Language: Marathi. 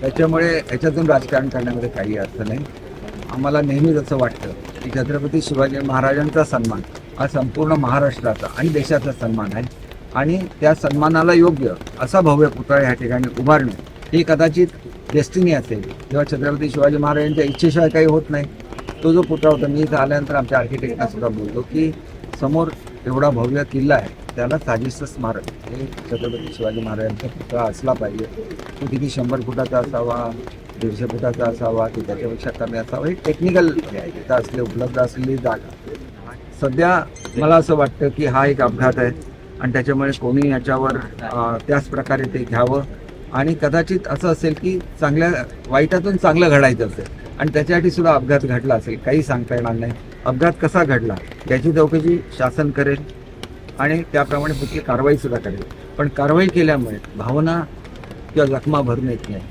त्याच्यामुळे याच्यातून राजकारण करण्यामध्ये काही अर्थ नाही. आम्हाला नेहमीच असं वाटतं की छत्रपती शिवाजी महाराजांचा सन्मान हा संपूर्ण महाराष्ट्राचा आणि देशाचा सन्मान आहे आणि त्या सन्मानाला योग्य असा भव्य पुतळा या ठिकाणी उभारणे ही कदाचित डेस्टिनी असेल. जेव्हा छत्रपती शिवाजी महाराजांच्या इच्छेशिवाय काही होत नाही. तो जो पुतळा होता, मी इथं आल्यानंतर आमच्या आर्किटेक्टना सुद्धा बोललो की समोर एवढा भव्य किल्ला आहे, त्याला साजेसं स्मारक हे छत्रपती शिवाजी महाराजांचा पुतळा असला पाहिजे. तो किती 100 फुटाचा असावा, 150 फुटाचा असावा की त्याच्यापेक्षा कमी असावा, हे टेक्निकल तिथं असले उपलब्ध असलेली जागा. सध्या मला असं वाटतं की हा एक अपघात आहे आणि त्याच्यामुळे कोणी याच्यावर त्याच प्रकारे ते घ्यावं आणि कदाचित असं असेल की वाईटातून चांगलं घडायचं असेल आणि त्याच्यासाठी सुद्धा अपघात घडला असेल, काही सांगता येणार नाही. अपघात कसा घडला याची चौकशी शासन करेल आणि त्याप्रमाणे पुढची कारवाई सुद्धा करेल. पण कारवाई केल्यामुळे भावना किंवा जखमा भरून येत नाही.